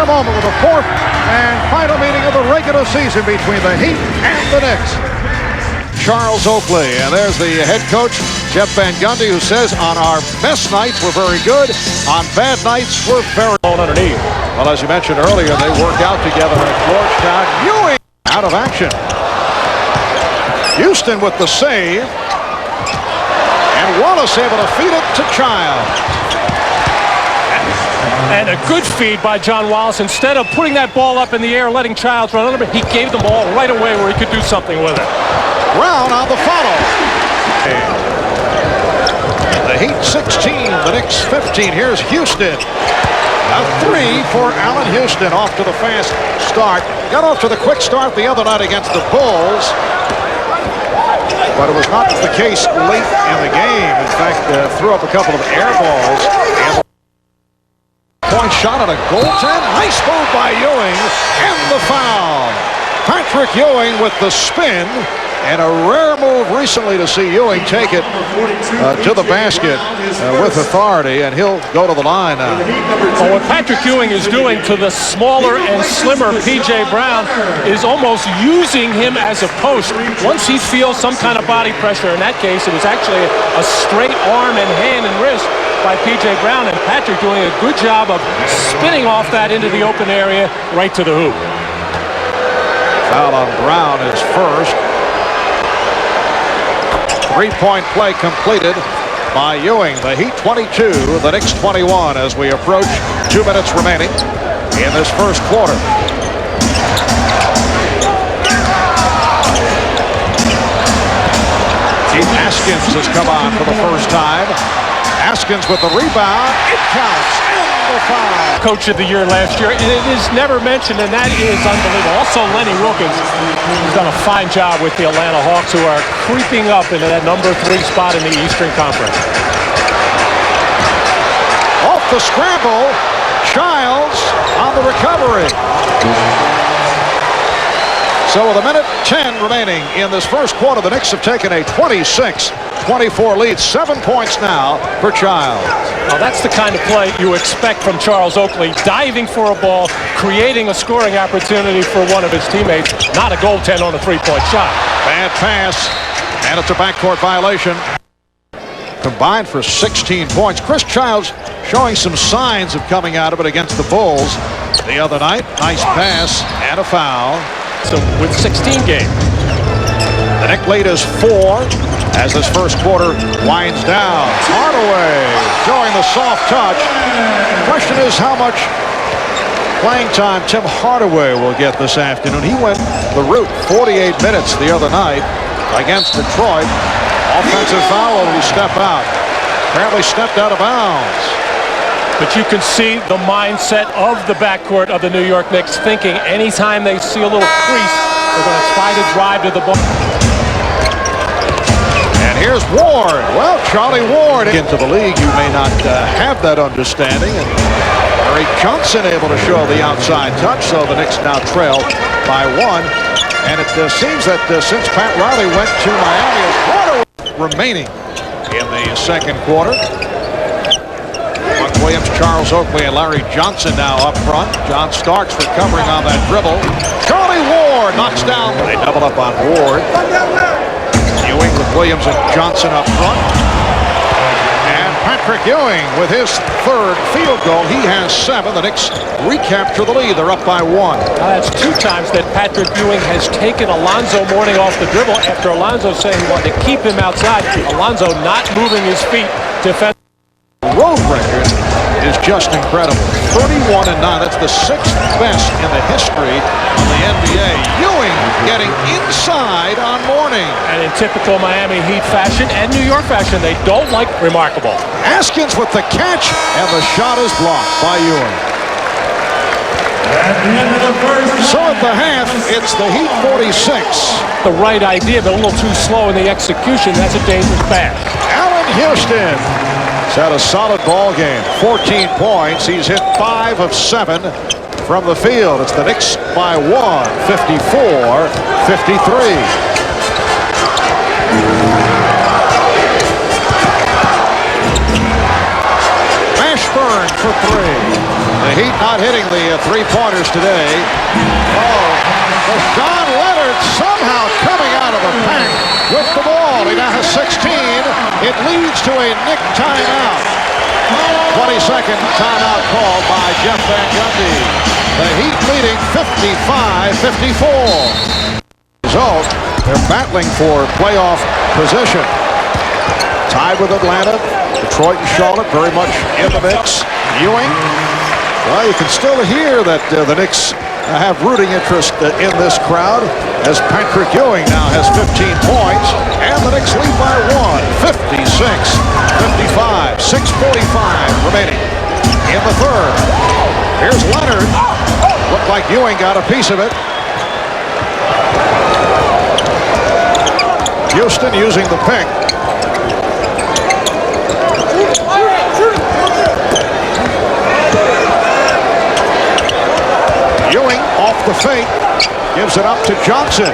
a moment with the fourth and final meeting of the regular season between the Heat and the Knicks. Charles Oakley, and there's the head coach, Jeff Van Gundy, who says, on our best nights, we're very good. On bad nights, we're very underneath. Well, as you mentioned earlier, they worked out together at Georgetown. Ewing out of action. Houston with the save. And Wallace able to feed it to Child. And a good feed by John Wallace. Instead of putting that ball up in the air, letting Childs run under it, he gave the ball right away where he could do something with it. Brown on the follow. The Heat 16, the Knicks 15. Here's Houston. A three for Allen Houston, off to the fast start. Got off to the quick start the other night against the Bulls. But it was not the case late in the game. In fact, threw up a couple of air balls. And point shot at a goaltend. Nice move by Ewing. And the foul. Patrick Ewing with the spin. And a rare move recently to see Ewing take it to the basket with authority, and he'll go to the line now. Well, what Patrick Ewing is doing to the smaller and slimmer P.J. Brown is almost using him as a post. Once he feels some kind of body pressure, in that case, it was actually a straight arm and hand and wrist by P.J. Brown, and Patrick doing a good job of spinning off that into the open area right to the hoop. Foul on Brown is first. Three-point play completed by Ewing. The Heat 22, the Knicks 21 as we approach 2 minutes remaining in this first quarter. Keith Askins has come on for the first time. Askins with the rebound. It counts. And the foul. Coach of the year last year, and it is never mentioned, and that is unbelievable. Also, Lenny Wilkins has done a fine job with the Atlanta Hawks, who are creeping up into that number 3 spot in the Eastern Conference. Off the scramble, Childs on the recovery. So with 1:10 remaining in this first quarter, the Knicks have taken a 26-24 lead. 7 points now for Childs. Well, that's the kind of play you expect from Charles Oakley, diving for a ball, creating a scoring opportunity for one of his teammates, not a goaltend on a three-point shot. Bad pass, and it's a backcourt violation. Combined for 16 points. Chris Childs showing some signs of coming out of it against the Bulls the other night. Nice pass and a foul. So with 16 games. The Knicks lead is 4 as this first quarter winds down. Hardaway showing the soft touch. The question is how much playing time Tim Hardaway will get this afternoon. He went the route 48 minutes the other night against Detroit. Offensive foul, will he step out? Apparently stepped out of bounds. But you can see the mindset of the backcourt of the New York Knicks, thinking anytime they see a little crease, they're going to try to drive to the ball. And here's Ward. Well, Charlie Ward into the league. You may not have that understanding. And Larry Johnson able to show the outside touch, so the Knicks now trail by 1. And it seems that since Pat Riley went to Miami, a quarter remaining in the second quarter. Buck Williams, Charles Oakley, and Larry Johnson now up front. John Starks recovering on that dribble. Charlie Ward knocks down. They double up on Ward. Ewing with Williams and Johnson up front. And Patrick Ewing with his third field goal. He has 7. The Knicks recapture the lead. They're up by 1. That's 2 times that Patrick Ewing has taken Alonzo Mourning off the dribble after Alonzo saying he wanted to keep him outside. Alonzo not moving his feet defensively. Road record is just incredible. 31-9. That's the 6th best in the history of the NBA. Ewing getting inside on Mourning. And in typical Miami Heat fashion and New York fashion, they don't like remarkable. Askins with the catch, and the shot is blocked by Ewing. So at the half, it's the Heat 46. The right idea, but a little too slow in the execution. That's a dangerous pass. Allen Houston has had a solid ball game. 14 points. He's hit 5 of 7 from the field. It's the Knicks by 1, 54-53. Mashburn for 3. The Heat not hitting the three-pointers today. Oh, Sean Leonard somehow coming out of the pack with the ball. He now has 16. It leads to a Knick timeout. 22nd timeout called by Jeff Van Gundy. The Heat leading 55-54. Result, they're battling for playoff position. Tied with Atlanta. Detroit and Charlotte very much in the mix. Ewing. Well, you can still hear that the Knicks have rooting interest in this crowd as Patrick Ewing now has 15 points and the Knicks lead by 1, 56-55, 6:45 remaining in the third. Here's Leonard. Looked like Ewing got a piece of it. Houston using the pick. Ewing off the fake, gives it up to Johnson.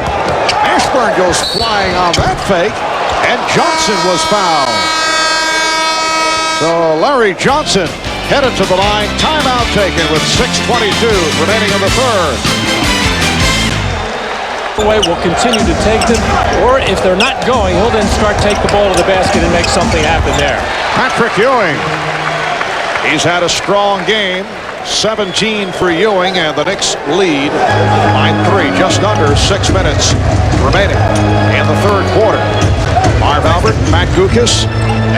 Ashburn goes flying on that fake, and Johnson was fouled. So Larry Johnson headed to the line. Timeout taken with 6:22 remaining in the third. Will continue to take them, or if they're not going, he'll then start take the ball to the basket and make something happen there. Patrick Ewing. He's had a strong game. 17 for Ewing, and the Knicks lead by 3. Just under 6 minutes remaining in the third quarter. Marv Albert, Matt Gukas,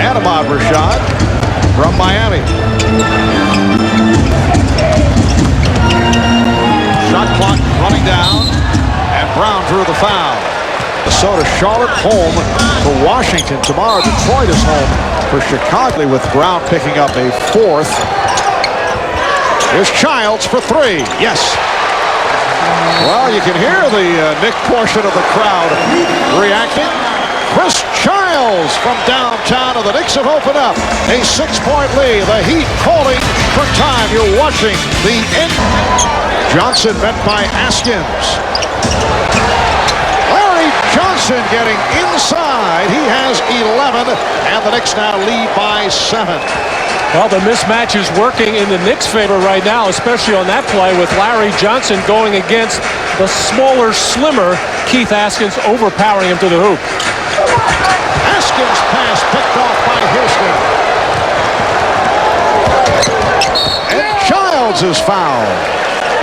and Ahmad Rashad from Miami. Shot clock running down, and Brown drew the foul. Minnesota, Charlotte home for Washington. Tomorrow, Detroit is home for Chicago with Brown picking up a fourth. Here's Childs for 3. Yes. Well, you can hear the Knick portion of the crowd reacting. Chris Childs from downtown, and the Knicks have opened up a 6-point lead. The Heat calling for time. You're watching the end. Johnson met by Askins. Larry Johnson getting inside. He has 11, and the Knicks now lead by 7. Well, the mismatch is working in the Knicks' favor right now, especially on that play with Larry Johnson going against the smaller, slimmer Keith Askins, overpowering him to the hoop. Askins pass picked off by Houston. And Childs is fouled.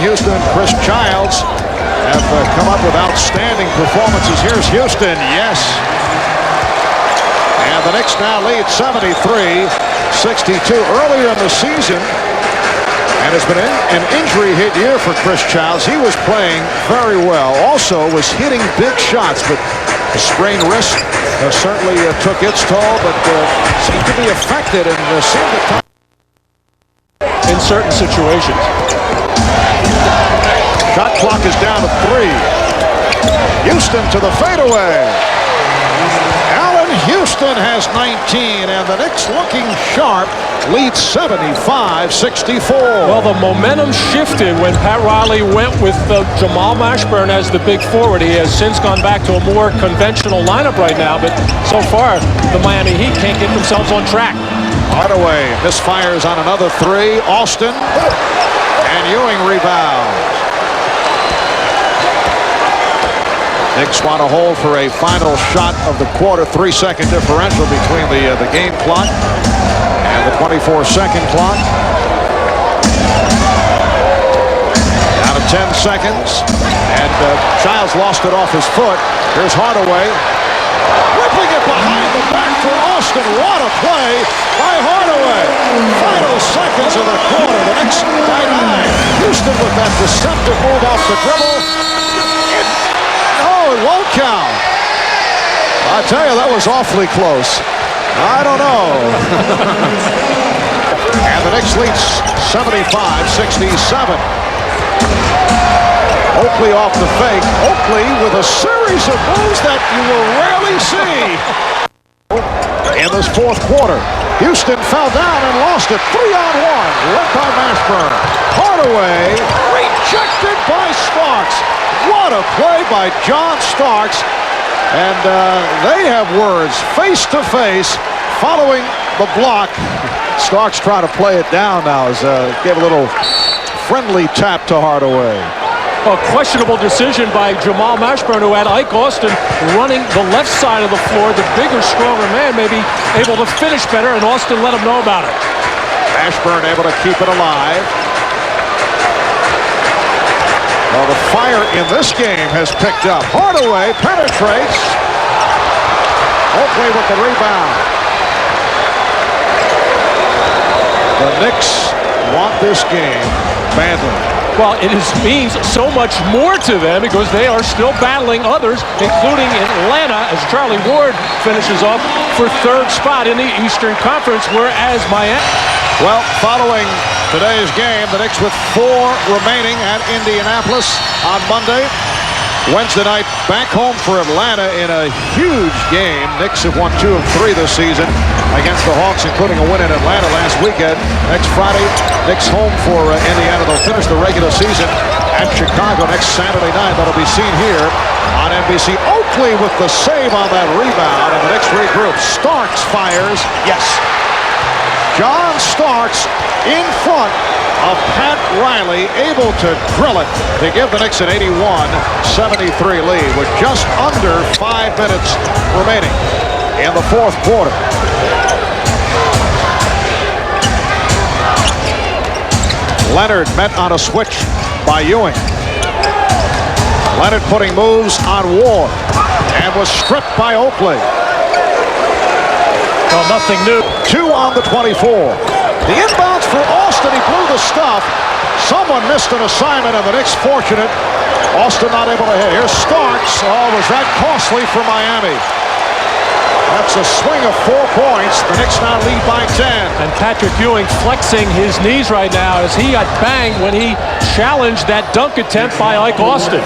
Houston, Chris Childs have come up with outstanding performances. Here's Houston. Yes. And the Knicks now lead 73-62. Earlier in the season, and it's been an injury-hit year for Chris Childs. He was playing very well. Also was hitting big shots, but the sprained wrist certainly took its toll, but seemed to be affected and seemed to come in certain situations. Shot clock is down to 3. Houston to the fadeaway. Houston has 19, and the Knicks looking sharp, lead 75-64. Well, the momentum shifted when Pat Riley went with Jamal Mashburn as the big forward. He has since gone back to a more conventional lineup right now, but so far, the Miami Heat can't get themselves on track. Hardaway misfires on another 3. Austin, and Ewing rebounds. Knicks want to hold for a final shot of the quarter. 3-second differential between the game clock and the 24-second clock. Down to 10 seconds, and Childs lost it off his foot. Here's Hardaway, whipping it behind the back for Austin. What a play by Hardaway! Final seconds of the quarter. The Knicks by 9. Houston with that deceptive move off the dribble. It won't count. I tell you, that was awfully close. I don't know. And the Knicks lead 75-67. Oakley off the fake. Oakley with a series of moves that you will rarely see in this fourth quarter. Houston fell down and lost it. 3-on-1, led by Mashburn. Hardaway rejected by Starks. What a play by John Starks. And they have words face to face following the block. Starks trying to play it down now as gave a little friendly tap to Hardaway. A questionable decision by Jamal Mashburn, who had Ike Austin running the left side of the floor. The bigger, stronger man may be able to finish better, and Austin let him know about it. Mashburn able to keep it alive. Well, the fire in this game has picked up. Hardaway penetrates. Oakley with the rebound. The Knicks want this game badly. Well, it means so much more to them because they are still battling others, including Atlanta, as Charlie Ward finishes off for third spot in the Eastern Conference, whereas Miami. Well, following today's game, the Knicks with 4 remaining at Indianapolis on Monday. Wednesday night, back home for Atlanta in a huge game. Knicks have won 2 of 3 this season against the Hawks, including a win in Atlanta last weekend. Next Friday, Knicks home for Indiana. They'll finish the regular season at Chicago next Saturday night. That'll be seen here on NBC. Oakley with the save on that rebound, and the Knicks regroup. Starks fires. Yes. John Starks in front of Pat Riley, able to drill it to give the Knicks an 81-73 lead with just under 5 minutes remaining in the fourth quarter. Leonard met on a switch by Ewing. Leonard putting moves on Ward and was stripped by Oakley. Well, nothing new. 2 on the 24. The inbounds for Austin. He blew the stuff. Someone missed an assignment, and the Knicks fortunate. Austin not able to hit. Here's Starks. Oh, was that costly for Miami? That's a swing of 4 points. The Knicks now lead by 10. And Patrick Ewing flexing his knees right now as he got banged when he challenged that dunk attempt by Ike Austin.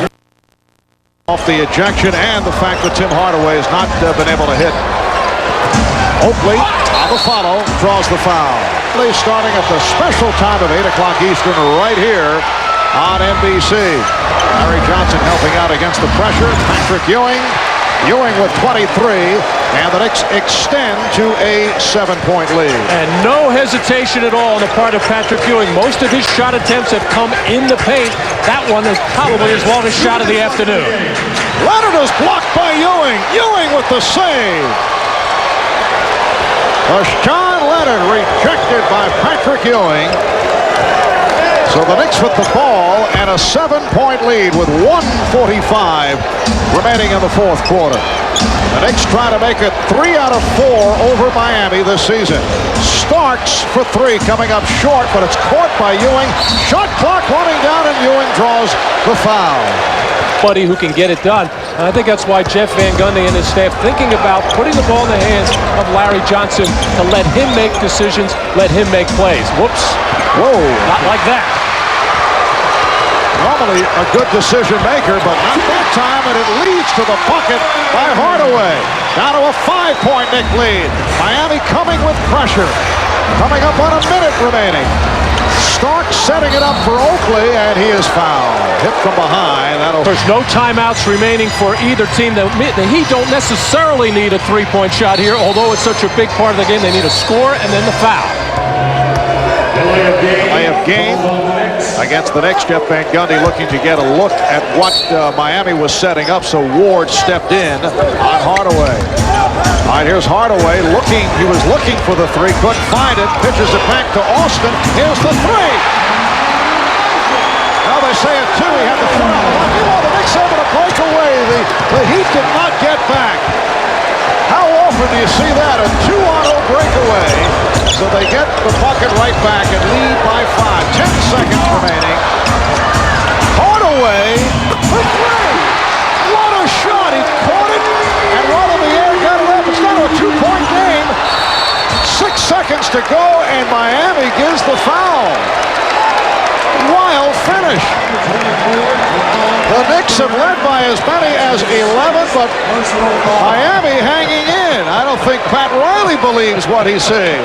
Off the ejection and the fact that Tim Hardaway has not been able to hit. Oakley on the follow, draws the foul. Starting at the special time of 8 o'clock Eastern right here on NBC. Larry Johnson helping out against the pressure. Patrick Ewing. Ewing with 23, and the Knicks extend to a 7-point lead. And no hesitation at all on the part of Patrick Ewing. Most of his shot attempts have come in the paint. That one is probably his longest shot of the afternoon. Leonard is blocked by Ewing. Ewing with the save. John Leonard rejected by Patrick Ewing. So the Knicks with the ball and a 7-point lead with 1:45 remaining in the fourth quarter. The Knicks try to make it 3 out of 4 over Miami this season. Starks for 3 coming up short, but it's caught by Ewing. Shot clock running down, and Ewing draws the foul. Buddy who can get it done. And I think that's why Jeff Van Gundy and his staff thinking about putting the ball in the hands of Larry Johnson to let him make decisions, let him make plays. Whoops. Whoa. Not like that. Normally a good decision maker, but not that time, and it leads to the bucket by Hardaway. Down to a 5-point Knick lead. Miami coming with pressure. Coming up on a minute remaining. Starks setting it up for Oakley, and he is fouled. Hit from behind. There's no timeouts remaining for either team. The Heat don't necessarily need a 3-point shot here, although it's such a big part of the game. They need a score and then the foul. Play of game against the Knicks. Jeff Van Gundy looking to get a look at what Miami was setting up, so Ward stepped in on Hardaway. All right, here's Hardaway looking. He was looking for the 3, couldn't find it. Pitches it back to Austin. Here's the 3. Now they say it 2. He had the foul. You know, the Knicks able to break away. The Heat did not get back. How often do you see that? A 2-on-0 breakaway. So they get the bucket right back and lead by 5. 10 seconds remaining. Hardaway for 3. What a shot. He caught it and right in the air, got it up. It's not a 2-point game. 6 seconds to go, and Miami gives the foul. Wild finish. The Knicks have led by as many as 11, but Miami hanging in. in. I don't think Pat Riley believes what he's seeing.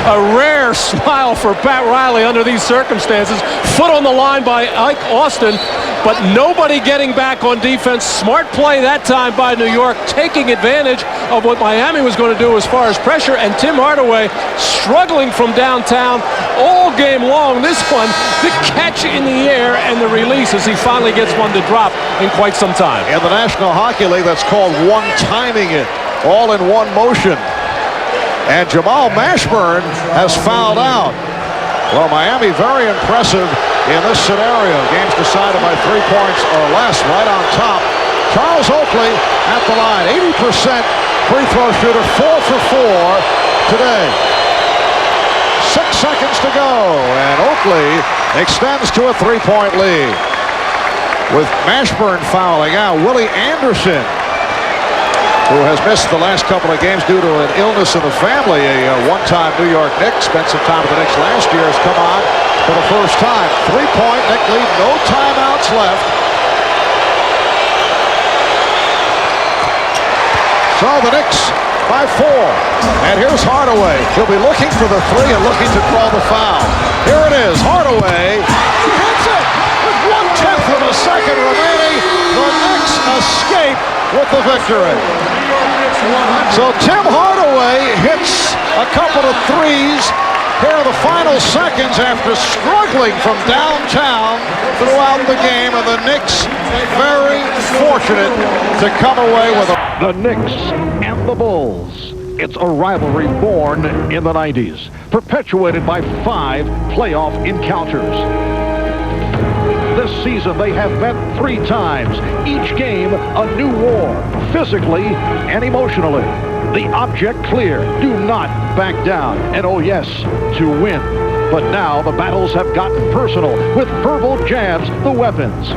A rare smile for Pat Riley under these circumstances. Foot on the line by Ike Austin, but nobody getting back on defense. Smart play that time by New York, taking advantage of what Miami was going to do as far as pressure, and Tim Hardaway struggling from downtown all game long. This one, the catch in the air and the release as he finally gets one to drop in quite some time. In the National Hockey League, that's called one-timing it, all in one motion. And Jamal Mashburn has fouled out. Well, Miami very impressive in this scenario. Game's decided by 3 points or less, right on top. Charles Oakley at the line, 80% free throw shooter, 4 for 4 today. 6 seconds to go, and Oakley extends to a 3-point lead. With Mashburn fouling out, Willie Anderson, who has missed the last couple of games due to an illness in the family, a one-time New York Knick, spent some time with the Knicks last year, has come on for the first time. 3-point Knick lead, no timeouts left. So the Knicks by 4. And here's Hardaway. He'll be looking for the 3 and looking to draw the foul. Here it is, Hardaway. He hits it with 1/10 of a second remaining. The Knicks escape with the victory. So Tim Hardaway hits a couple of threes here in the final seconds after struggling from downtown throughout the game, and the Knicks very fortunate to come away with a... The Knicks and the Bulls. It's a rivalry born in the 90s, perpetuated by 5 playoff encounters. This season, they have met 3 times, each game a new war, physically and emotionally. The object clear, do not back down, and oh yes, to win. But now the battles have gotten personal, with verbal jabs the weapons.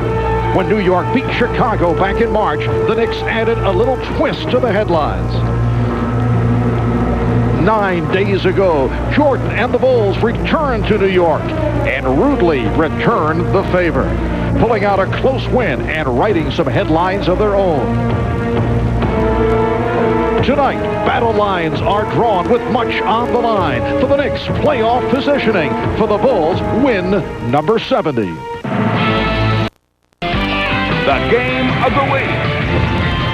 When New York beat Chicago back in March, the Knicks added a little twist to the headlines. 9 days ago, Jordan and the Bulls returned to New York and rudely returned the favor, pulling out a close win and writing some headlines of their own. Tonight, battle lines are drawn with much on the line for the Knicks' playoff positioning, for the Bulls' win number 70. The game of the week.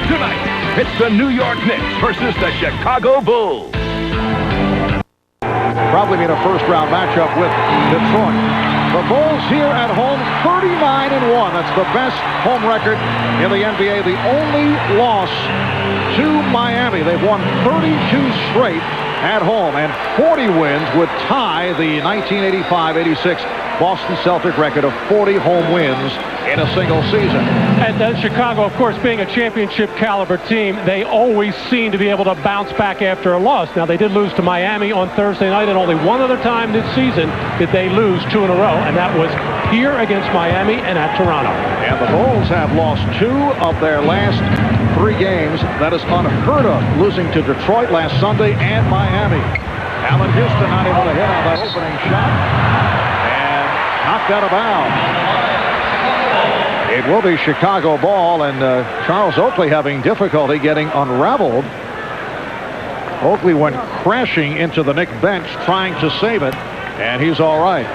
Tonight, it's the New York Knicks versus the Chicago Bulls. Probably mean a first-round matchup with Detroit. The Bulls here at home, 39-1. That's the best home record in the NBA. The only loss to Miami. They've won 32 straight at home, and 40 wins would tie the 1985-86 Boston Celtic record of 40 home wins in a single season. And then Chicago, of course, being a championship caliber team, they always seem to be able to bounce back after a loss. Now, they did lose to Miami on Thursday night, and only one other time this season did they lose 2 in a row, and that was here against Miami and at Toronto. And the Bulls have lost 2 of their last 3 games. That is unheard of, losing to Detroit last Sunday and Miami. Allen Houston not able to hit on that opening shot, and knocked out of bounds. It will be Chicago ball, and Charles Oakley having difficulty getting unraveled. Oakley went crashing into the Knick bench trying to save it, and he's all right.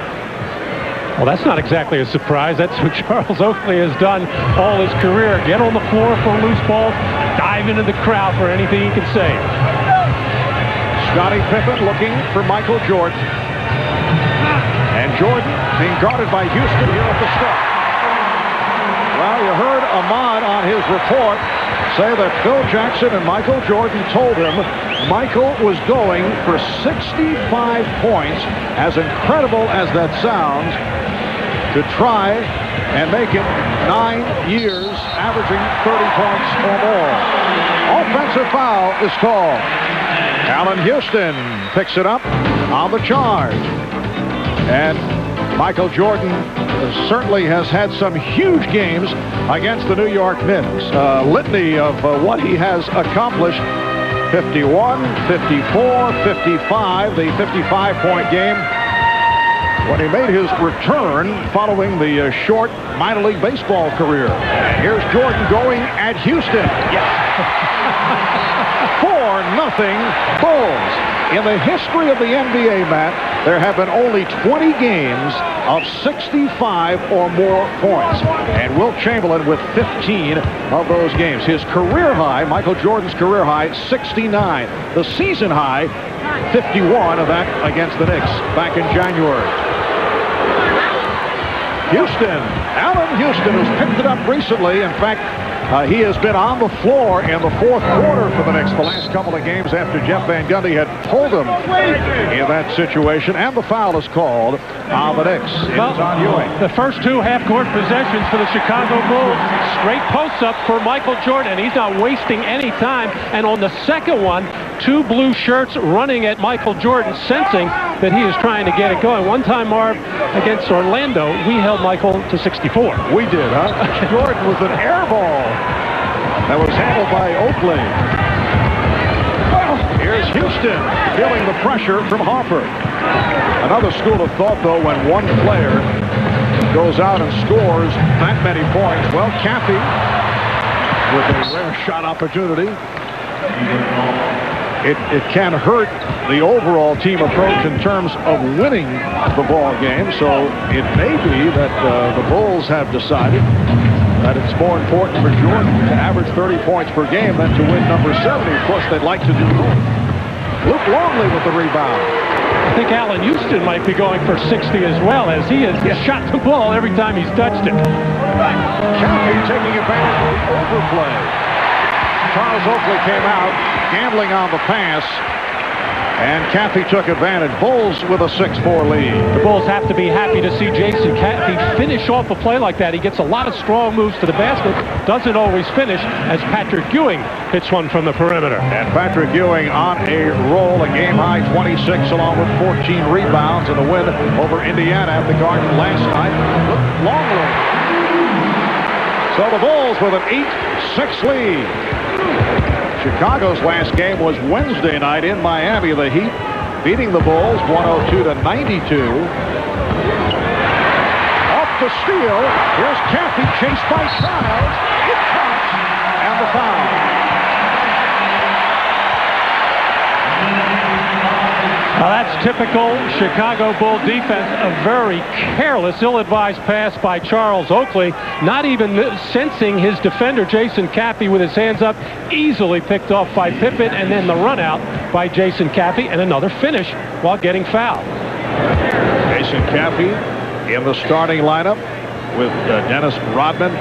Well, that's not exactly a surprise. That's what Charles Oakley has done all his career. Get on the floor for loose balls, dive into the crowd for anything he can save. Scottie Pippen looking for Michael Jordan. And Jordan being guarded by Houston here at the start. Well, you heard Ahmad on his report say that Phil Jackson and Michael Jordan told him Michael was going for 65 points, as incredible as that sounds, to try and make it 9 years, averaging 30 points or more. Offensive foul is called. Allen Houston picks it up on the charge. And Michael Jordan certainly has had some huge games against the New York Knicks. A litany of what he has accomplished. 51, 54, 55, the 55-point game when he made his return following the short minor league baseball career. Here's Jordan going at Houston. Yes. For Bulls. In the history of the NBA, Matt, there have been only 20 games of 65 or more points. And Wilt Chamberlain with 15 of those games. His career high, Michael Jordan's career high, 69. The season high, 51 of that against the Knicks back in January. Houston. Allen Houston has picked it up recently. In fact, he has been on the floor in the fourth quarter for the Knicks the last couple of games after Jeff Van Gundy had pulled him in that situation, and the foul is called on the Knicks. It's on Ewing. The first two half-court possessions for the Chicago Bulls, straight post-up for Michael Jordan, and he's not wasting any time. And on the second one, two blue shirts running at Michael Jordan, sensing that he is trying to get it going. One time, Marv, against Orlando, we held Michael to 64. We did, huh? Jordan with an air ball that was handled by Oakley. Here's Houston feeling the pressure from Harper. Another school of thought, though, when one player goes out and scores that many points. Well, Caffey with a rare shot opportunity. It can hurt the overall team approach in terms of winning the ball game. So it may be that the Bulls have decided that it's more important for Jordan to average 30 points per game than to win number 70. Of course, they'd like to do more. Luke Longley with the rebound. I think Allen Houston might be going for 60 as well, as he has shot the ball every time he's touched it. Caffey taking advantage of the overplay. Charles Oakley came out, gambling on the pass, and Caffey took advantage. Bulls with a 6-4 lead. The Bulls have to be happy to see Jason Caffey finish off a play like that. He gets a lot of strong moves to the basket, doesn't always finish, as Patrick Ewing hits one from the perimeter. And Patrick Ewing on a roll, a game-high 26, along with 14 rebounds in a win over Indiana at the Garden last night. Longley. So the Bulls with an 8-6 lead. Chicago's last game was Wednesday night in Miami. The Heat beating the Bulls 102-92. Off the steal. Here's Caffey chased by Childs. It counts. And the foul. Now that's typical Chicago Bull defense. A very careless, ill-advised pass by Charles Oakley. Not even sensing his defender, Jason Caffey, with his hands up. Easily picked off by Pippen, and then the run out by Jason Caffey, and another finish while getting fouled. Jason Caffey in the starting lineup with Dennis Rodman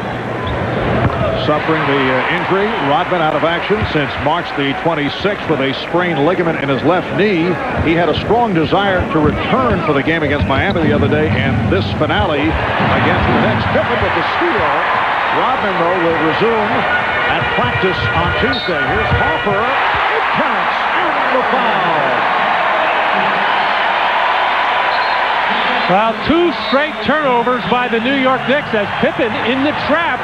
suffering the injury. Rodman out of action since March the 26th with a sprained ligament in his left knee. He had a strong desire to return for the game against Miami the other day, and this finale against the Knicks. Pippen with the steal. Rodman, though, will resume at practice on Tuesday. Here's Harper. It counts. And the foul. Well, two straight turnovers by the New York Knicks as Pippen in the trap.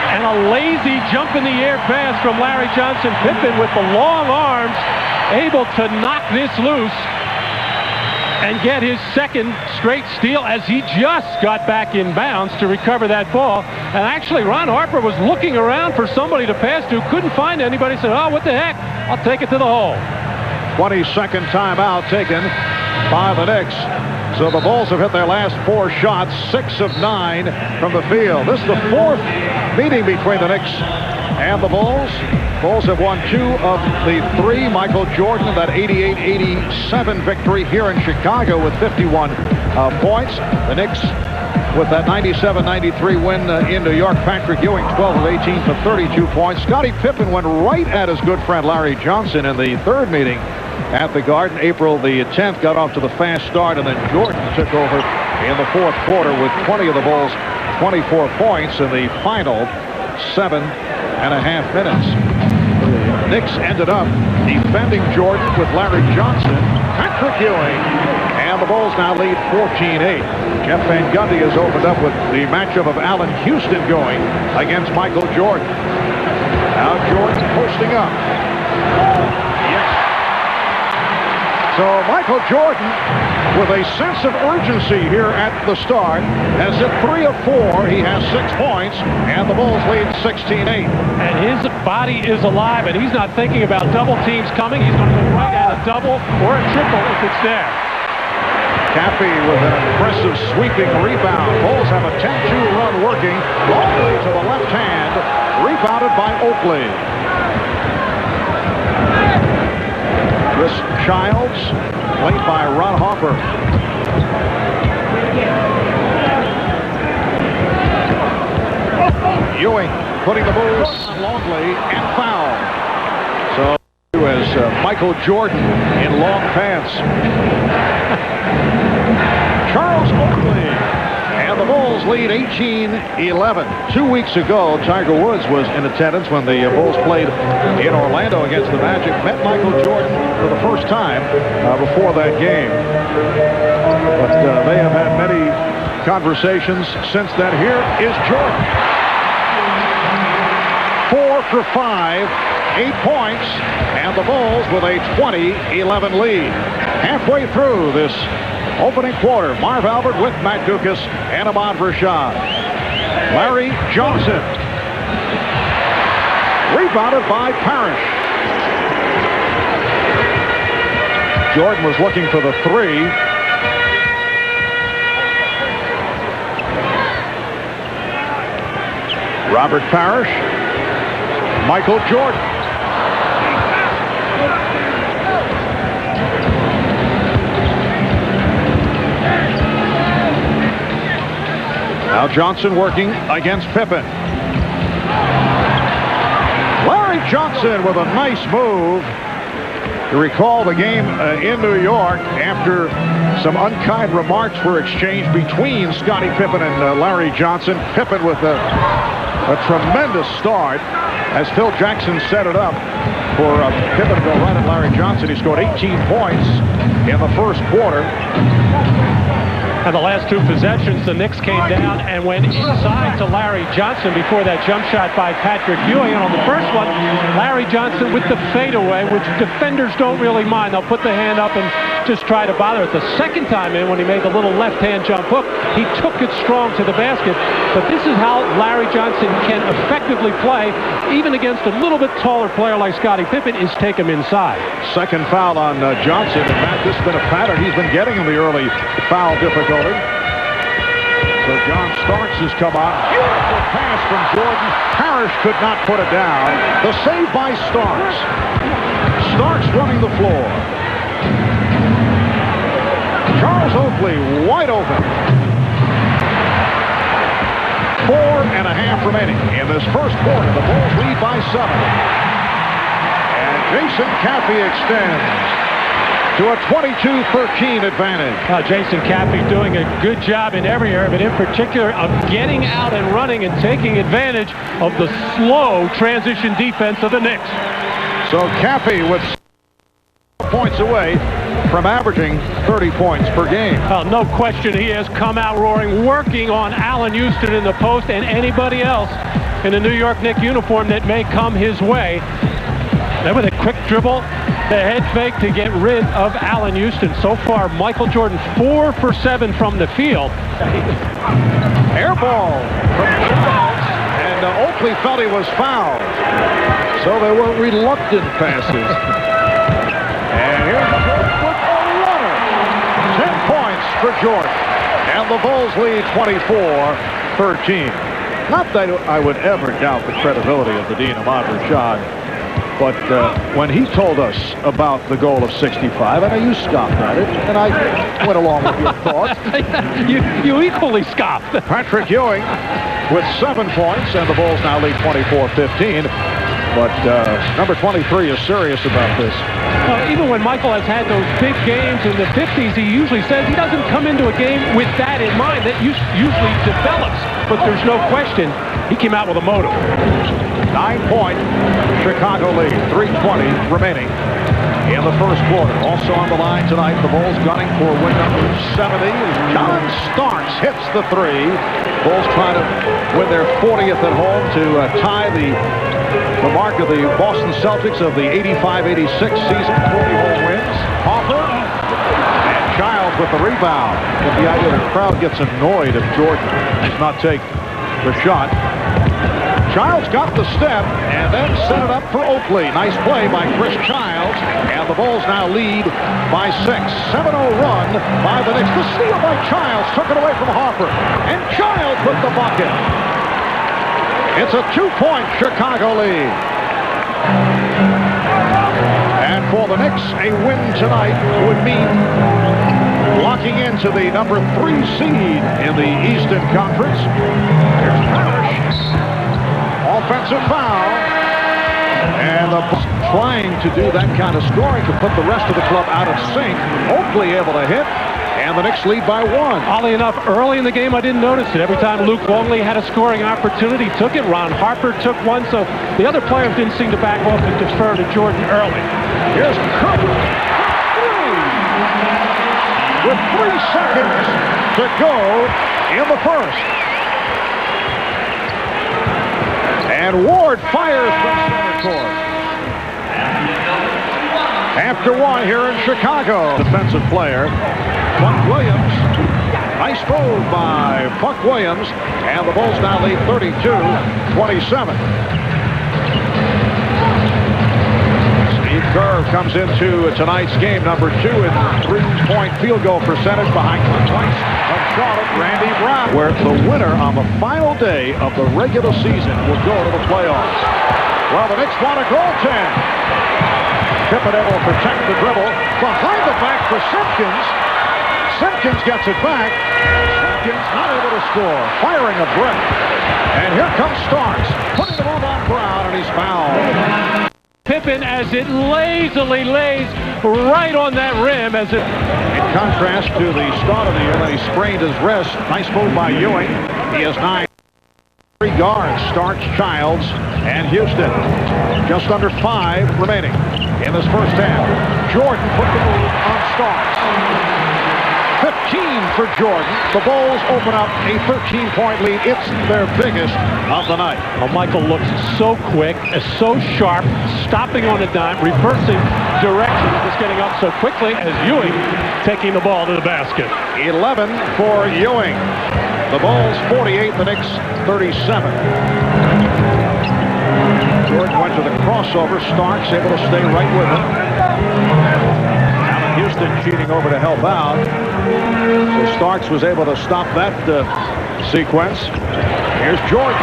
And a lazy jump in the air pass from Larry Johnson. Pippen with the long arms, able to knock this loose and get his second straight steal as he just got back in bounds to recover that ball. And actually, Ron Harper was looking around for somebody to pass to, couldn't find anybody, said, oh, what the heck, I'll take it to the hole. 22nd timeout taken by the Knicks. So the Bulls have hit their last 4 shots, 6 of 9 from the field. This is the 4th meeting between the Knicks and the Bulls. Bulls have won 2 of the 3. Michael Jordan, that 88-87 victory here in Chicago with 51 points. The Knicks with that 97-93 win in New York. Patrick Ewing, 12 of 18 for 32 points. Scottie Pippen went right at his good friend Larry Johnson in the 3rd meeting at the Garden. April the 10th, got off to the fast start, and then Jordan took over in the 4th quarter with 20 of the Bulls' 24 points in the final 7.5 minutes. The Knicks ended up defending Jordan with Larry Johnson, Patrick Ewing, and the Bulls now lead 14-8. Jeff Van Gundy has opened up with the matchup of Allen Houston going against Michael Jordan. Now Jordan posting up. Yes. So Michael Jordan, with a sense of urgency here at the start, has hit 3 of 4. He has 6 points, and the Bulls lead 16-8. And his body is alive, and he's not thinking about double teams coming. He's going to go right at a double or a triple if it's there. Caffey with an impressive sweeping rebound. Bulls have a 10-2 run working. Longley to the left hand, rebounded by Oakley. Chris Childs, played by Ron Hoffer. Ewing putting the Bulls on Longley and foul. So as Michael Jordan in long pants. Charles Oakley, and the Bulls lead 18-11. 2 weeks ago, Tiger Woods was in attendance when the Bulls played in Orlando against the Magic. Met Michael Jordan for the first time before that game. But they have had many conversations since then. Here is Jordan. 4 for 5, 8 points, and the Bulls with a 20-11 lead. Halfway through this opening quarter, Marv Albert with Matt Dukas and Ahmad Rashad. Larry Johnson. Rebounded by Parrish. Jordan was looking for the 3. Robert Parrish. Michael Jordan. Now Johnson working against Pippen. Larry Johnson with a nice move. You recall the game in New York after some unkind remarks were exchanged between Scottie Pippen and Larry Johnson. Pippen with a tremendous start as Phil Jackson set it up for Pippen to go right at Larry Johnson. He scored 18 points in the first quarter. And the last 2 possessions, the Knicks came down and went inside to Larry Johnson before that jump shot by Patrick Ewing. And on the first one, Larry Johnson with the fadeaway, which defenders don't really mind. They'll put the hand up and just try to bother it. The second time in, when he made the little left-hand jump hook, he took it strong to the basket. But this is how Larry Johnson can effectively play, even against a little bit taller player like Scottie Pippen, is take him inside. Second foul on Johnson. In fact, this has been a pattern he's been getting in the early foul difficulty. So John Starks has come out. Beautiful pass from Jordan. Parrish could not put it down. The save by Starks. Starks running the floor. Charles Oakley wide open. 4.5 remaining in this first quarter. The Bulls lead by 7. And Jason Caffey extends to a 22-13 advantage. Jason Caffey doing a good job in every area, but in particular of getting out and running and taking advantage of the slow transition defense of the Knicks. So Caffey with points away from averaging 30 points per game. No question he has come out roaring, working on Allen Houston in the post and anybody else in a New York Knicks uniform that may come his way. Then with a quick dribble, the head fake to get rid of Allen Houston. So far, Michael Jordan 4 for 7 from the field. Air ball from Charles, and Oakley felt he was fouled. So there were reluctant passes. And here's Jordan with a runner. 10 points for Jordan. And the Bulls lead 24-13. Not that I would ever doubt the credibility of the Dean Ahmad Rashad. But when he told us about the goal of 65, I know you scoffed at it, and I went along with your thoughts. you equally scoffed. Patrick Ewing with 7 points, and the Bulls now lead 24-15. But number 23 is serious about this. Even when Michael has had those big games in the 50s, he usually says he doesn't come into a game with that in mind. That usually develops, but there's no question he came out with a motive. 9-point Chicago lead, 3:20 remaining in the first quarter. Also on the line tonight, the Bulls gunning for win number 70. John Starks hits the 3. Bulls try to win their 40th at home to tie the mark of the Boston Celtics of the 85-86 season, 40 home wins. Hoffer with the rebound. Get the idea the crowd gets annoyed if Jordan does not take the shot. Childs got the step and then set it up for Oakley. Nice play by Chris Childs, and the Bulls now lead by 6. 7-0 run by the Knicks. The steal by Childs took it away from Harper, and Childs with the bucket. It's a 2-point Chicago lead. And for the Knicks, a win tonight would mean locking into the number 3 seed in the Eastern Conference. Here's Parrish. Offensive foul. And the Bulls trying to do that kind of scoring to put the rest of the club out of sync. Oakley able to hit. And the Knicks lead by 1. Oddly enough, early in the game, I didn't notice it. Every time Luke Longley had a scoring opportunity, took it. Ron Harper took one, so the other players didn't seem to back off and defer to Jordan early. Here's Kirk. 3. With 3 seconds to go in the first. And Ward fires from center court. After 1 here in Chicago. Defensive player. Buck Williams. Nice move by Buck Williams. And the Bulls now lead 32-27. Steve Kerr comes into tonight's game, number 2 in 3-point field goal percentage behind Twice of Charlotte, Randy Brown. Where the winner on the final day of the regular season will go to the playoffs. Well, the Knicks want a goaltend. Pippen able to protect the dribble. Behind the back for Simpkins. Simpkins gets it back. Simpkins not able to score. Firing a brick. And here comes Starks. Putting the move on Brown, and he's fouled. Pippen, as it lazily lays right on that rim. As it. In contrast to the start of the year when he sprained his wrist. Nice move by Ewing. He has 9. 3 guards, Starks, Childs, and Houston. Just under 5 remaining in this first half. Jordan put the move on Starks. 15 for Jordan. The Bulls open up a 13-point lead. It's their biggest of the night. Well, Michael looks so quick, so sharp, stopping on a dime, reversing direction, just getting up so quickly as Ewing taking the ball to the basket. 11 for Ewing. The Bulls 48, the Knicks 37. Jordan went to the crossover. Starks able to stay right with him. Houston cheating over to help out. So Starks was able to stop that sequence. Here's Jordan.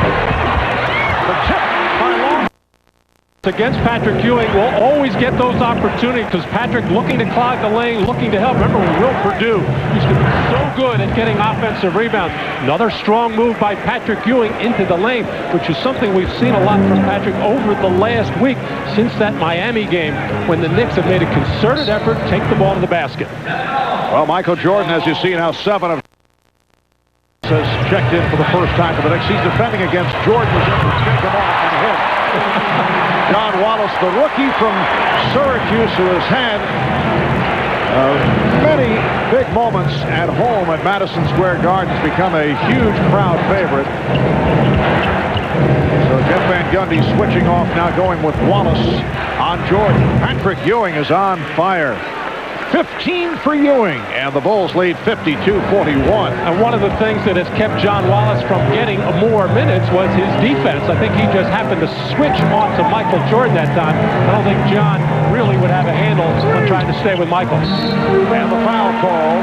The tip by Long. Against Patrick Ewing, will always get those opportunities because Patrick looking to clog the lane, looking to help. Remember, Will Perdue used to be so good at getting offensive rebounds. Another strong move by Patrick Ewing into the lane, which is something we've seen a lot from Patrick over the last week since that Miami game when the Knicks have made a concerted effort to take the ball to the basket. Well, Michael Jordan, as you see now, 7 of has checked in for the first time for the Knicks. He's defending against Jordan, was able to pick him off and hit. John Wallace, the rookie from Syracuse, who has had many big moments at home at Madison Square Garden, has become a huge crowd favorite. So Jeff Van Gundy switching off now, going with Wallace on Jordan. Patrick Ewing is on fire. 15 for Ewing, and the Bulls lead 52-41. And one of the things that has kept John Wallace from getting more minutes was his defense. I think he just happened to switch on to Michael Jordan that time. I don't think John really would have a handle on trying to stay with Michael. And the foul call.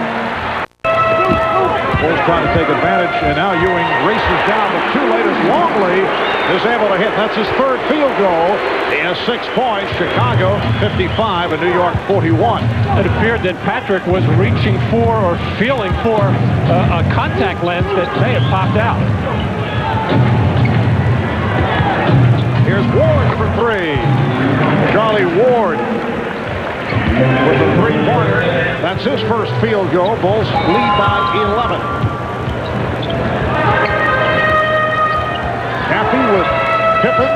Bulls trying to take advantage, and now Ewing races down the 2 late as Longley is able to hit. That's his 3rd field goal. He has 6 points. Chicago 55 and New York 41. It appeared that Patrick was reaching for or feeling for a contact lens that may have popped out. Here's Ward for 3. Charlie Ward with a 3-pointer. That's his first field goal. Bulls lead by 11. Cappy with Pippen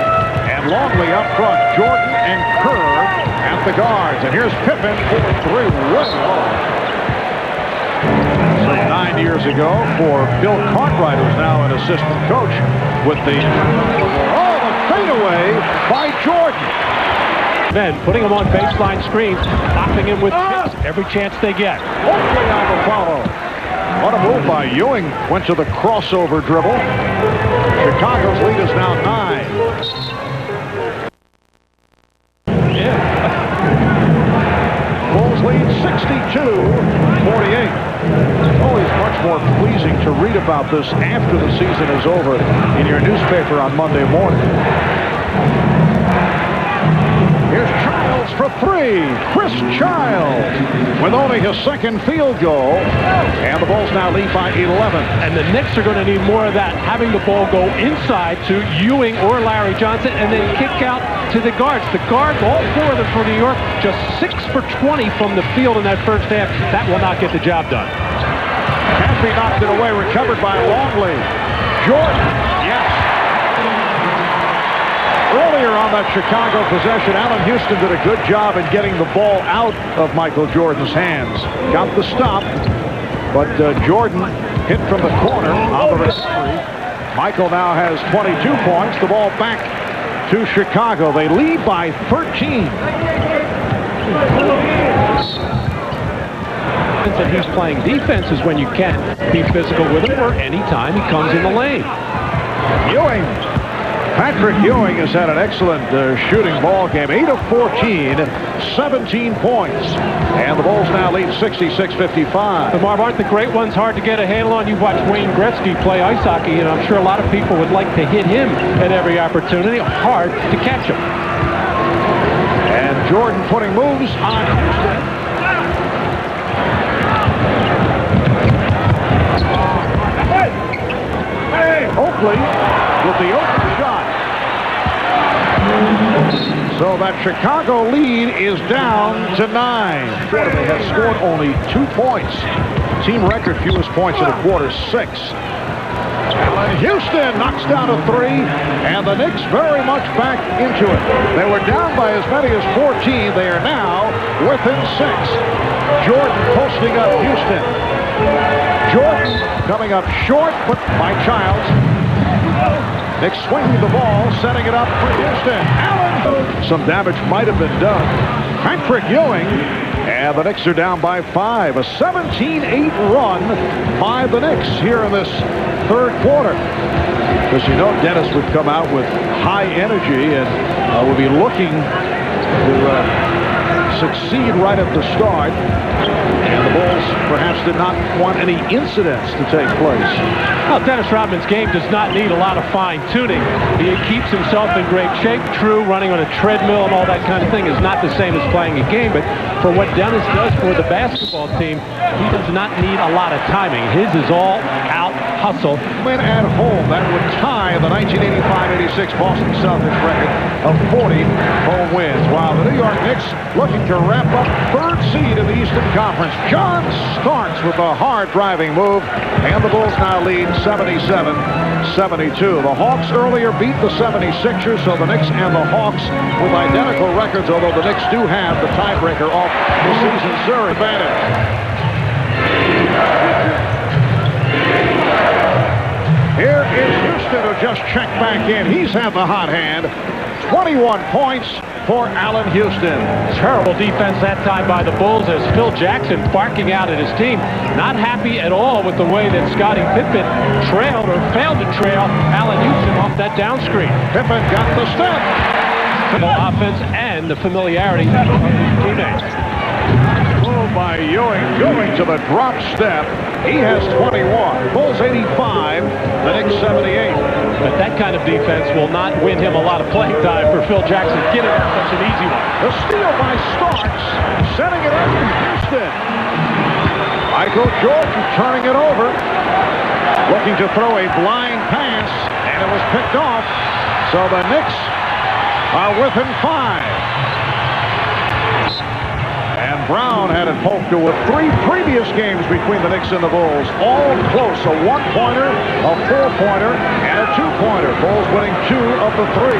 and Longley up front. Jordan and Kerr at the guards. And here's Pippen for 3. Way low. 9 years ago for Bill Cartwright, who's now an assistant coach with the... Oh, the fadeaway by Jordan. Men putting him on baseline screens, knocking him with hits. balls every chance they get. Oakley on the follow. What a move by Ewing. Went to the crossover dribble. Chicago's lead is now 9. Bulls lead 62-48. Always much more pleasing to read about this after the season is over in your newspaper on Monday morning. Here's Childs for 3. Chris Childs with only his second field goal. And the Bulls now lead by 11. And the Knicks are going to need more of that, having the ball go inside to Ewing or Larry Johnson and then kick out to the guards. The guards, all 4 of them for New York, just 6 for 20 from the field in that first half. That will not get the job done. Caffey knocked it away, recovered by Longley. Jordan, yes. Earlier on that Chicago possession, Allen Houston did a good job in getting the ball out of Michael Jordan's hands. Got the stop, but Jordan hit from the corner on the recovery. Michael now has 22 points. The ball back to Chicago. They lead by 13. And he's playing defense is when you can't be physical with him or anytime he comes in the lane. Ewing. Patrick Ewing has had an excellent shooting ball game. 8 of 14, 17 points. And the Bulls now lead 66-55. The Marv, aren't the great ones hard to get a handle on? You've watched Wayne Gretzky play ice hockey, and I'm sure a lot of people would like to hit him at every opportunity. Hard to catch him. And Jordan putting moves on Houston. Oakley with the open shot. So that Chicago lead is down to 9. They have scored only 2 points. Team record fewest points in a quarter, 6. And Houston knocks down a 3, and the Knicks very much back into it. They were down by as many as 14. They are now within 6. Jordan posting up Houston. Jordan coming up short, but by Childs. Knicks swinging the ball, setting it up for Houston. Allen. Some damage might have been done. Patrick Ewing. And the Knicks are down by 5. A 17-8 run by the Knicks here in this third quarter. As you know, Dennis would come out with high energy and would be looking to succeed right at the start. And the Bulls perhaps did not want any incidents to take place. Well, Dennis Rodman's game does not need a lot of fine-tuning. He keeps himself in great shape. True, running on a treadmill and all that kind of thing is not the same as playing a game. But for what Dennis does for the basketball team, he does not need a lot of timing. His is all out hustle. Win at home, that would tie the 1985-86 Boston Celtics record of 40 home wins. While the New York Knicks looking to wrap up third seed in the Eastern Conference. John Starks with a hard driving move, and the Bulls now lead 77-72. The Hawks earlier beat the 76ers, so the Knicks and the Hawks with identical records, although the Knicks do have the tiebreaker off the season's third advantage. Here is Houston, who just checked back in. He's had the hot hand. 21 points for Allen Houston. Terrible defense that time by the Bulls as Phil Jackson barking out at his team. Not happy at all with the way that Scottie Pippen trailed or failed to trail Allen Houston off that down screen. Pippen got the step. The offense and the familiarity of his teammates. Move by Ewing going to the drop step. He has 21. Bulls 85, the Knicks 78. But that kind of defense will not win him a lot of playing time for Phil Jackson. Get it out, such an easy one. The steal by Starks, setting it up for Houston. Michael Jordan turning it over. Looking to throw a blind pass, and it was picked off. So the Knicks are within 5. And Brown had it poked to with 3 previous games between the Knicks and the Bulls. All close, a 1-pointer, a 4-pointer, and a 2-pointer. Bulls winning 2 of the 3.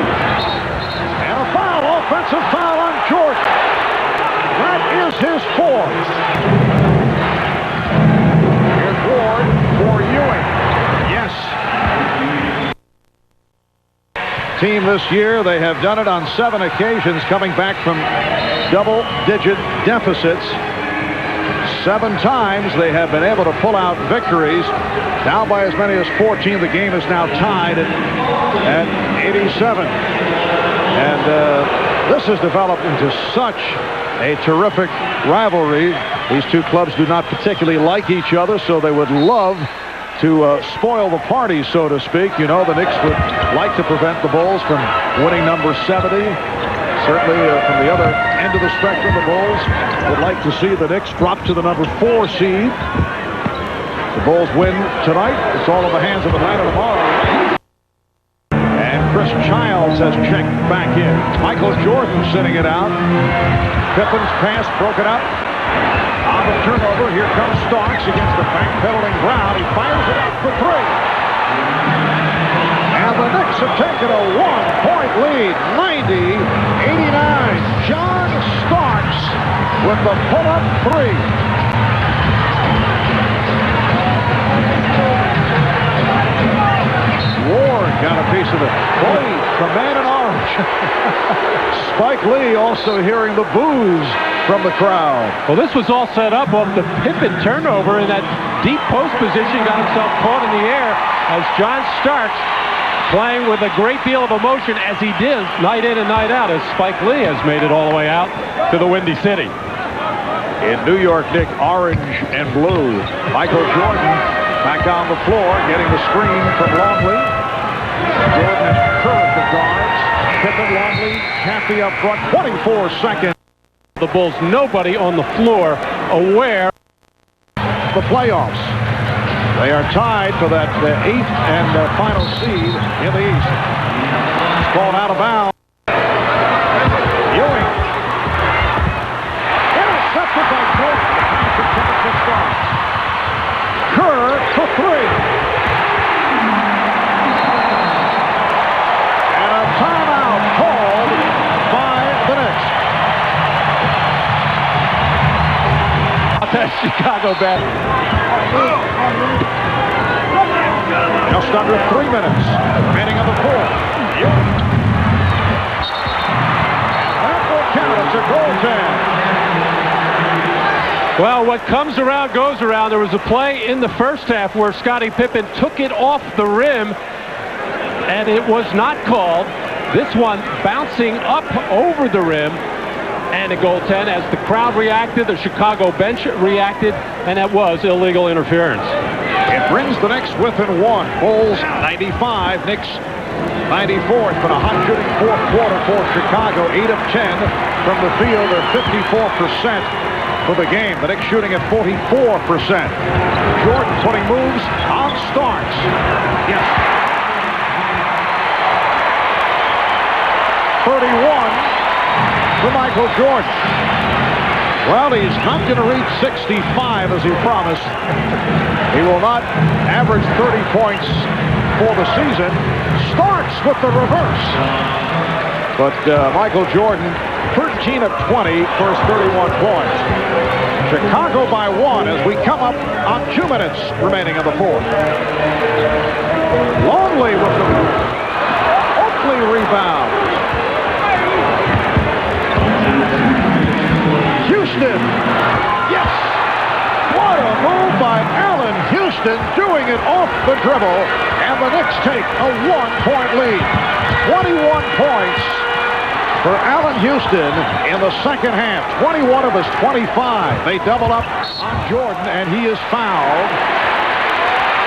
And a foul, offensive foul on Jordan. That is his 4th. Here's Ward for Ewing. Yes. Team this year, they have done it on 7 occasions, coming back from double-digit deficits. 7 times they have been able to pull out victories. Down by as many as 14. The game is now tied at 87. And this has developed into such a terrific rivalry. These two clubs do not particularly like each other, so they would love to spoil the party, so to speak. You know, the Knicks would like to prevent the Bulls from winning number 70. Certainly from the other end of the spectrum, the Bulls would like to see the Knicks drop to the number 4 seed. The Bulls win tonight. It's all in the hands of Atlanta tomorrow. And Chris Childs has checked back in. Michael Jordan sitting it out. Pippen's pass broken up. On the turnover, here comes Starks against the backpedaling Brown. He fires it up for 3. And the Knicks have taken a 1-point lead, 90-89. John Starks with the pull-up 3. Ward got a piece of it. Boy, the man in orange. Spike Lee also hearing the boos from the crowd. Well, this was all set up off the Pippen turnover in that deep post position. Got himself caught in the air as John Starks, playing with a great deal of emotion as he did night in and night out, as Spike Lee has made it all the way out to the Windy City. In New York, Nick, orange and blue. Michael Jordan back on the floor, getting the screen from Longley. Jordan has curved the guards. Pippen, Longley, Caffey up front, 24 seconds. The Bulls, nobody on the floor aware. The playoffs. They are tied for that 8th and final seed in the East. It's called out of bounds. Ewing. Intercepted by Jordan. Kerr for 3. And a timeout called by the Knicks. That Chicago bat. Just under 3 minutes remaining on the 4th. That will count. It's a goaltend. Well, what comes around goes around. There was a play in the first half where Scottie Pippen took it off the rim, and it was not called. This one bouncing up over the rim, and a goaltend. As the crowd reacted, the Chicago bench reacted, and that was illegal interference. It brings the Knicks within 1. Bulls 95, Knicks 94th, but a hot shooting 4th quarter for Chicago. 8 of 10 from the field. They're 54% for the game. The Knicks shooting at 44%. Jordan putting moves on Starks. Yes. 31 for Michael Jordan. Well, he's not going to reach 65 as he promised. He will not average 30 points for the season. Starks with the reverse. But Michael Jordan, 13 of 20 for his 31 points. Chicago by 1 as we come up on 2 minutes remaining in the 4th. Longley with the Oakley rebound. Houston. Yes. What a move by Allen Houston, doing it off the dribble. And the Knicks take a 1-point lead. 21 points for Allen Houston in the second half. 21 of his 25. They double up on Jordan, and he is fouled.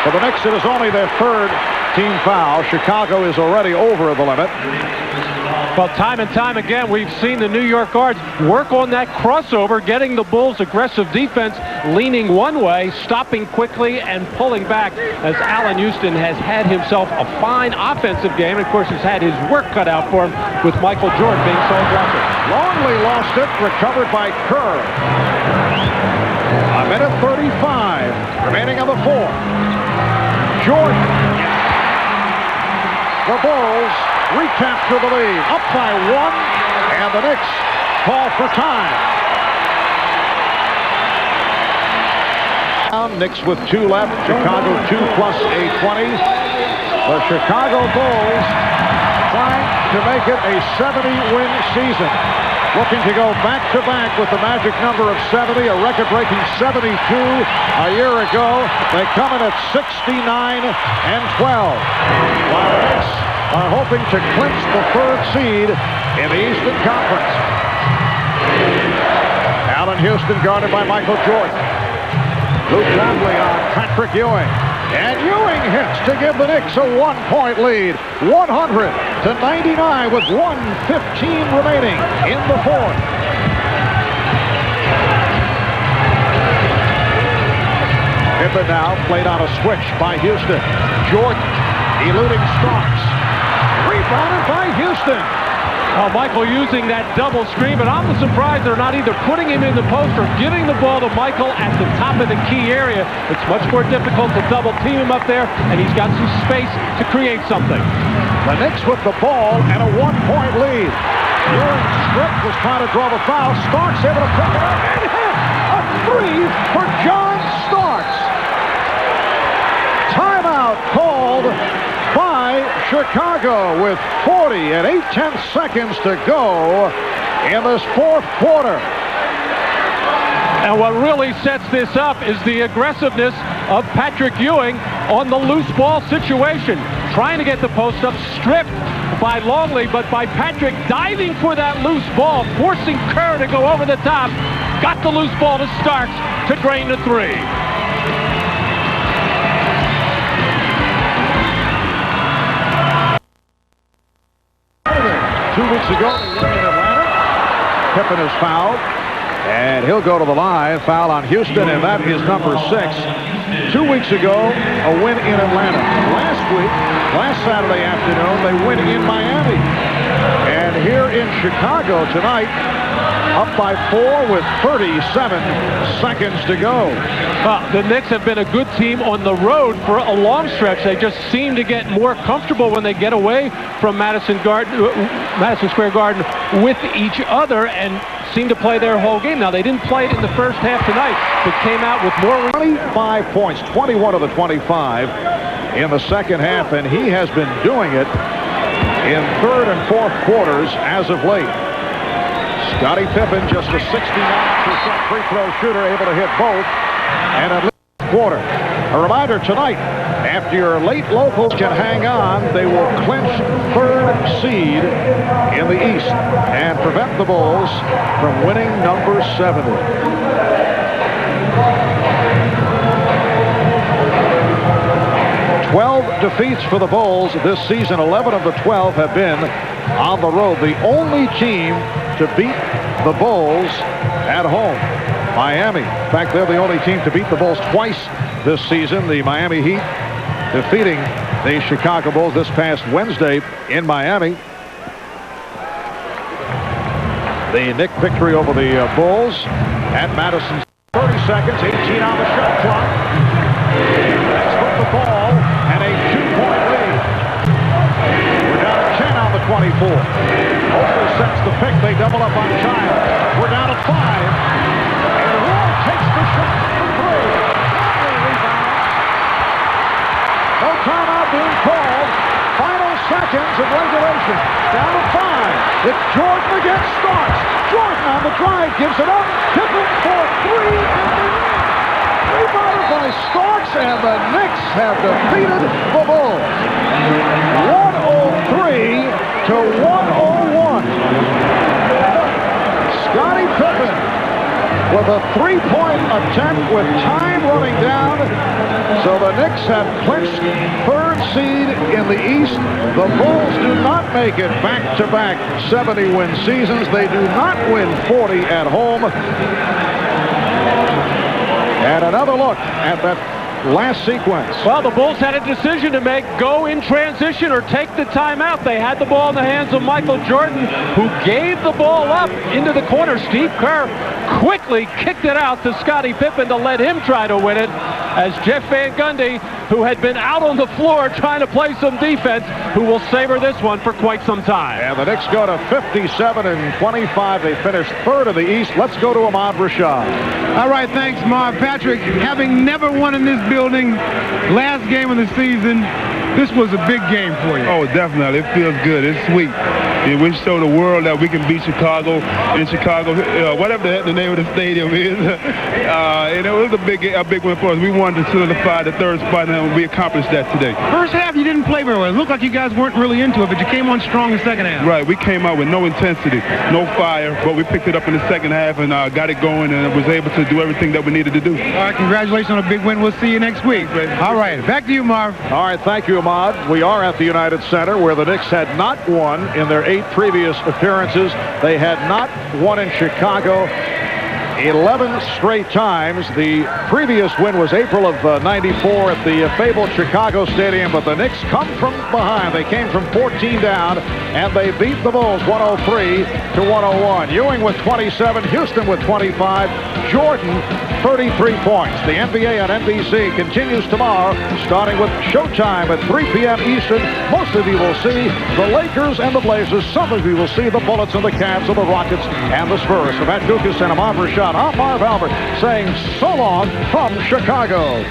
For the Knicks, it is only their 3rd team foul. Chicago is already over the limit. Well, time and time again, we've seen the New York guards work on that crossover, getting the Bulls' aggressive defense leaning one way, stopping quickly, and pulling back, as Allen Houston has had himself a fine offensive game. And, of course, has had his work cut out for him with Michael Jordan being so aggressive. Longley lost it, recovered by Kerr. A minute 35 remaining on the 4th. Jordan. The Bulls recapture the lead, up by 1, and the Knicks call for time. Knicks with 2 left, Chicago 2 plus a 20. The Chicago Bulls trying to make it a 70-win season. looking to go back-to-back with the magic number of 70, a record-breaking 72 a year ago. They come in at 69-12. While the Knicks are hoping to clinch the third seed in the Eastern Conference. Allen Houston guarded by Michael Jordan. Luke Longley on Patrick Ewing. And Ewing hits to give the Knicks a 1-point lead. 100-99 with 1:15 remaining in the fourth. Pippen now played on a switch by Houston. Jordan eluding Starks. Rebounded by Houston. Oh, Michael using that double screen, but I'm surprised they're not either putting him in the post or giving the ball to Michael at the top of the key area. It's much more difficult to double team him up there, and he's got some space to create something. The Knicks with the ball and a 1-point lead. Ewing's strip was trying to draw the foul. Starks able to pick it up and hit a three for John Starks. Timeout called by Chicago with 40 and 8/10 seconds to go in this fourth quarter. And what really sets this up is the aggressiveness of Patrick Ewing on the loose ball situation. Trying to get the post up, stripped by Longley, but by Patrick diving for that loose ball, forcing Kerr to go over the top. Got the loose ball to Starks to drain the three. 2 weeks ago, they won in Atlanta. Pippen is fouled, and he'll go to the line. Foul on Houston, and that is number 6. 2 weeks ago, a win in Atlanta. Last Saturday afternoon, they win in Miami. And here in Chicago tonight, up by 4 with 37 seconds to go. The Knicks have been a good team on the road for a long stretch. They just seem to get more comfortable when they get away from Madison Square Garden with each other and seem to play their whole game. Now, they didn't play it in the first half tonight, but came out with more. 25 points, 21 of the 25 in the second half, and he has been doing it in third and fourth quarters as of late. Scottie Pippen, just a 69% free throw shooter, able to hit both, and at least a quarter. A reminder tonight, after your late locals can hang on, they will clinch third seed in the East and prevent the Bulls from winning number 70. Defeats for the Bulls this season. 11 of the 12 have been on the road. The only team to beat the Bulls at home, Miami. In fact, they're the only team to beat the Bulls twice this season. The Miami Heat defeating the Chicago Bulls this past Wednesday in Miami. The Knick victory over the Bulls at Madison. 30 seconds, 18 on the shot clock. Knicks with the ball and a 2-point lead. We're down to 10 on the 24. Oakley sets the pick. They double up on Child. We're down to 5. And Wall takes the shot for 3. Rebound. No timeout being called. Final seconds of regulation. Down to 5. It's Jordan against Starks. Jordan on the drive gives it up. Pippen for 3 and the win. Rebounded by Starks, and the Knicks have defeated the Bulls. 103 to 101. Scottie Pippen with a 3-point attempt with time running down. So the Knicks have clinched third seed in the East. The Bulls do not make it back-to-back 70-win seasons. They do not win 40 at home. And another look at that last sequence. Well, the Bulls had a decision to make: go in transition or take the timeout. They had the ball in the hands of Michael Jordan, who gave the ball up into the corner. Steve Kerr quickly kicked it out to Scottie Pippen to let him try to win it, as Jeff Van Gundy, who had been out on the floor trying to play some defense, who will savor this one for quite some time. And the Knicks go to 57-25. They finish third of the East. Let's go to Ahmad Rashad. All right, thanks, Marv. Patrick, having never won in this building, last game of the season, This was a big game for you. Oh, definitely. It feels good. It's sweet. And we show the world that we can beat Chicago in Chicago, whatever the name of the stadium is. And it was a big win for us. We wanted to solidify the third spot, and we accomplished that today. First half, you didn't play very well. It looked like you guys weren't really into it, but you came on strong in the second half. Right. We came out with no intensity, no fire, but we picked it up in the second half and got it going and was able to do everything that we needed to do. All right, congratulations on a big win. We'll see you next week. All right, back to you, Marv. All right, thank you, Ahmad. We are at the United Center, where the Knicks had not won in their 8 previous appearances. They had not won in Chicago 11 straight times. The previous win was April of '94 at the fabled Chicago Stadium, but the Knicks come from behind. They came from 14 down, and they beat the Bulls 103-101. Ewing with 27, Houston with 25, Jordan 33 points. The NBA on NBC continues tomorrow, starting with Showtime at 3 p.m. Eastern. Most of you will see the Lakers and the Blazers. Some of you will see the Bullets and the Cavs and the Rockets and the Spurs. For Matt Dukas and Ahmad Rashad, I'm Marv Albert saying so long from Chicago.